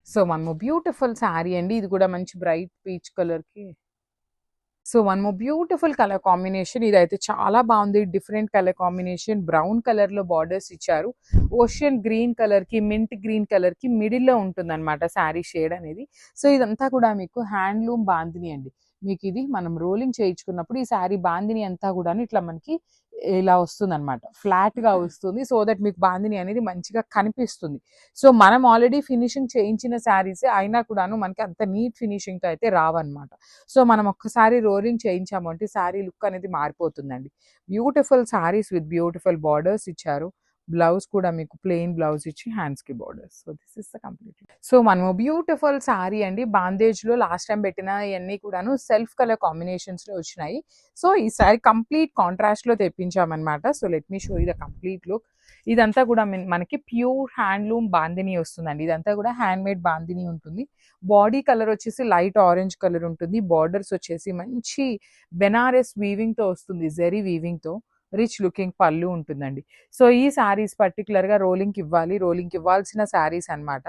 So one more beautiful sari అండి. ఇది కూడా మంచి బ్రైట్ పీచ్ కలర్‌కి so one more beautiful colour combination. ఇదైతే చాలా బాగుంది. Different colour combination. బ్రౌన్ కలర్‌లో బార్డర్స్ ఇచ్చారు. ఓషియన్ గ్రీన్ కలర్‌కి, మింట్ గ్రీన్ కలర్‌కి మిడిల్‌లో ఉంటుందన్నమాట శారీ షేడ్ అనేది. సో ఇదంతా కూడా మీకు హ్యాండ్లూమ్ బాందిని అండి. మీకు ఇది మనం రోలింగ్ చేయించుకున్నప్పుడు ఈ శారీ బాందిని అంతా కూడాను ఇట్లా మనకి ఇలా వస్తుందన్నమాట. ఫ్లాట్‌గా వస్తుంది. సో దట్ మీకు బాందిని అనేది మంచిగా కనిపిస్తుంది. సో మనం ఆల్రెడీ ఫినిషింగ్ చేయించిన శారీసే అయినా కూడాను మనకి అంత నీట్ ఫినిషింగ్‌తో అయితే రావన్నమాట. సో మనం ఒక్కసారి రోలింగ్ చేయించాము అంటే శారీ లుక్ అనేది మారిపోతుందండి. Beautiful saris with beautiful borders ఇచ్చారు. బ్లౌజ్ కూడా మీకు ప్లెయిన్ బ్లౌజ్ ఇచ్చి హ్యాండ్స్‌కి borders. So this is the complete. So మనము బ్యూటిఫుల్ శారీ అండి. బాందేజ్‌లో లాస్ట్ టైం పెట్టిన ఇయన్నీ కూడాను సెల్ఫ్ కలర్ కాంబినేషన్స్‌లో వచ్చినాయి. సో ఈ సారీ కంప్లీట్ కాంట్రాస్ట్‌లో తెప్పించామన్నమాట. So let me show you the complete look. ఇదంతా కూడా మనకి ప్యూర్ హ్యాండ్లూమ్ బాందిని వస్తుందండి. ఇదంతా కూడా హ్యాండ్‌మేడ్ బాందిని ఉంటుంది. బాడీ కలర్ వచ్చేసి లైట్ ఆరెంజ్ కలర్ ఉంటుంది. బార్డర్స్ వచ్చేసి మంచి బెనారస్ వీవింగ్‌తో వస్తుంది. జెరీ వీవింగ్‌తో. రిచ్ లుకింగ్ పళ్ళు ఉంటుందండి. సో ఈ శారీస్ పర్టిక్యులర్‌గా రోలింగ్‌కి ఇవ్వాలి. రోలింగ్‌కి ఇవ్వాల్సిన శారీస్ అన్నమాట.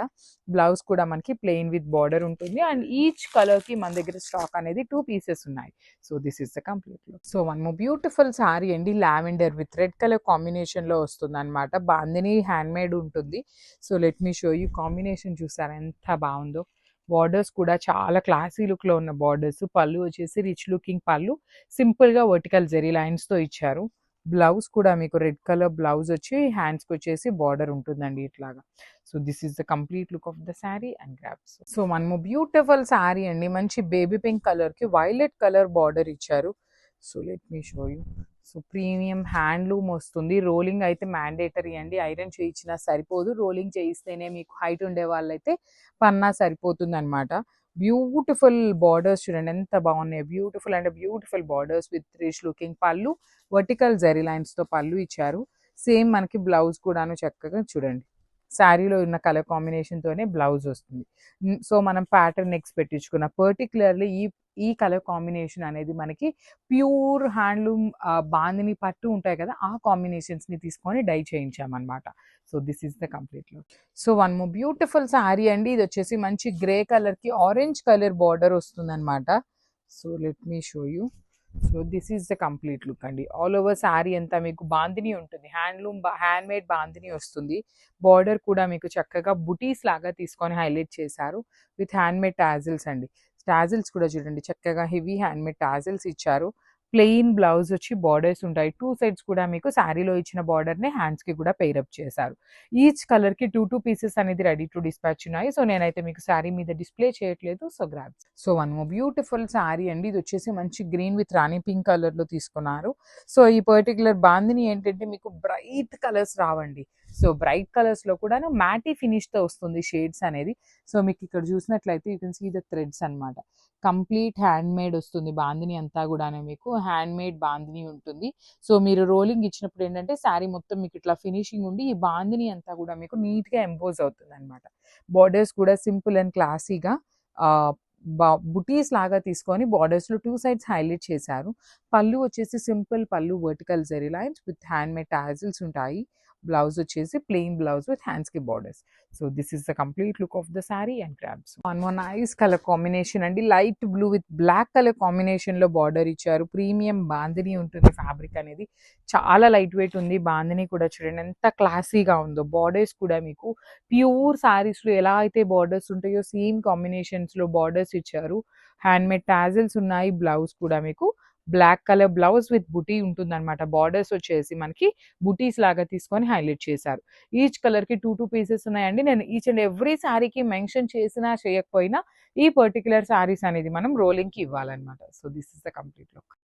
బ్లౌజ్ కూడా మనకి ప్లెయిన్ విత్ బార్డర్ ఉంటుంది. అండ్ ఈచ్ కలర్‌కి మన దగ్గర స్టాక్ అనేది 2 పీసెస్ ఉన్నాయి. So this is the complete look. So one more beautiful sari అండి. లావెండర్ విత్ రెడ్ కలర్ కాంబినేషన్‌లో వస్తుందన్నమాట. బాందిని హ్యాండ్‌మేడ్ ఉంటుంది. So let me show you combination చూసారా ఎంత బావుందో. బార్డర్స్ కూడా చాలా క్లాసీ లుక్‌లో ఉన్న బార్డర్స్. పళ్ళు వచ్చేసి రిచ్ లుకింగ్ పళ్ళు. సింపుల్‌గా వర్టికల్ జెరీ లైన్స్‌తో ఇచ్చారు. బ్లౌజ్ కూడా మీకు రెడ్ కలర్ బ్లౌజ్ వచ్చి హ్యాండ్స్‌కి వచ్చేసి బార్డర్ ఉంటుందండి ఇట్లాగా. So this is the complete look of the sari and grabs. So one more beautiful sari అండి. మంచి బేబీ పింక్ కలర్‌కి వైలెట్ కలర్ బార్డర్ ఇచ్చారు. So let me show you. So premium handloom వస్తుంది. రోలింగ్ అయితే మ్యాండేటరీ అండి. ఐరన్ చేయించినా సరిపోదు. రోలింగ్ చేయిస్తేనే మీకు height ఉండే వాళ్ళైతే పన్నా సరిపోతుందన్నమాట. బ్యూటిఫుల్ బార్డర్స్ చూడండి ఎంత బాగున్నాయి. బ్యూటిఫుల్ అంటే beautiful borders with rich looking పళ్ళు. వర్టికల్ జెరీ లైన్స్‌తో పళ్ళు ఇచ్చారు. సేమ్ మనకి బ్లౌజ్ కూడాను చక్కగా చూడండి. శారీలో ఉన్న కలర్ కాంబినేషన్‌తోనే బ్లౌజ్ వస్తుంది. సో మనం ప్యాటర్న్ నెక్స్ పెట్టించుకున్న పర్టిక్యులర్‌లీ ఈ కలర్ కాంబినేషన్ అనేది మనకి ప్యూర్ హ్యాండ్లూమ్ బాందిని పట్టు ఉంటాయి కదా! ఆ కాంబినేషన్స్‌ని తీసుకొని డై చేయించామన్నమాట. So this is the complete look. So one more beautiful sari అండి. ఇది వచ్చేసి మంచి గ్రే కలర్‌కి ఆరెంజ్ కలర్ బార్డర్ వస్తుందన్నమాట. So let me show you. So this is the complete look అండి. ఆల్ ఓవర్ శారీ అంతా మీకు బాందిని ఉంటుంది. హ్యాండ్‌మేడ్ బాందిని వస్తుంది. బార్డర్ కూడా మీకు చక్కగా బుటీస్ లాగా తీసుకొని హైలైట్ చేశారు. విత్ హ్యాండ్‌మేడ్ టాజిల్స్ అండి. టాజిల్స్ కూడా చూడండి చక్కగా హెవీ హ్యాండ్‌మేడ్ టాజిల్స్ ఇచ్చారు. ప్లెయిన్ బ్లౌజ్ వచ్చి బార్డర్స్ ఉంటాయి. 2 సైడ్స్ కూడా మీకు శారీలో ఇచ్చిన బార్డర్‌నే హ్యాండ్స్‌కి కూడా పెయిర్ అప్ చేశారు. ఈచ్ కలర్‌కి 2 పీసెస్ అనేది రెడీ టు డిస్పాచ్ ఉన్నాయి. సో నేనైతే మీకు శారీ మీద డిస్‌ప్లే చేయట్లేదు. So grabs. So one more beautiful sari అండి. ఇది వచ్చేసి మంచి గ్రీన్ విత్ రాణి పింక్ కలర్‌లో తీసుకున్నారు. సో ఈ పర్టిక్యులర్ బాందిని ఏంటంటే మీకు బ్రైట్ కలర్స్ రావండి. సో బ్రైట్ కలర్స్‌లో కూడాను మ్యాటీ ఫినిష్‌తో వస్తుంది షేడ్స్ అనేది. సో మీకు ఇక్కడ చూసినట్లయితే you can see the threads అన్నమాట. కంప్లీట్ హ్యాండ్‌మేడ్ వస్తుంది బాందిని అంతా కూడాను మీకు హ్యాండ్‌మేడ్ బాందిని ఉంటుంది. సో మీరు రోలింగ్ ఇచ్చినప్పుడు ఏంటంటే శారీ మొత్తం మీకు ఇట్లా ఫినిషింగ్ ఉండి ఈ బాందిని అంతా కూడా మీకు నీట్‌గా ఎంపోజ్ అవుతుందన్నమాట. బార్డర్స్ కూడా సింపుల్ అండ్ క్లాసీగా ఆహ్, బుటీస్ లాగా తీసుకొని బార్డర్స్‌లో 2 సైడ్స్ హైలైట్ చేశారు. పళ్ళు వచ్చేసి సింపుల్ పళ్ళు vertical zari lines with handmade tassels ఉంటాయి. బ్లౌజ్ వచ్చేసి ప్లెయిన్ బ్లౌజ్ విత్ హ్యాండ్స్‌కి borders. So this is the complete look of the sari and grabs. One more nice colour combination అండి. Light blue with black colour కాంబినేషన్‌లో border ఇచ్చారు. Premium bandhani ఉంటుంది fabric అనేది. చాలా light weight ఉంది. బాందిని కూడా చూడండి ఎంత క్లాసీగా ఉందో. బార్డర్స్ కూడా మీకు ప్యూర్ శారీస్‌లో ఎలా అయితే బార్డర్స్ ఉంటాయో సేమ్ కాంబినేషన్స్‌లో బార్డర్స్ ఇచ్చారు. హ్యాండ్‌మేడ్ టాజిల్స్ ఉన్నాయి. బ్లౌజ్ కూడా మీకు బ్లాక్ కలర్ బ్లౌజ్ విత్ బుటీ ఉంటుందన్నమాట. బార్డర్స్ వచ్చేసి మనకి బుటీస్ లాగా తీసుకొని హైలైట్ చేశారు. ఈచ్ కలర్‌కి 2 పీసెస్ ఉన్నాయండి. నేను ఈచ్ అండ్ ఎవ్రీ శారీకి మెన్షన్ చేసినా చేయకపోయినా ఈ పర్టిక్యులర్ శారీస్ అనేది మనం రోలింగ్‌కి ఇవ్వాలన్నమాట. So this is the complete look.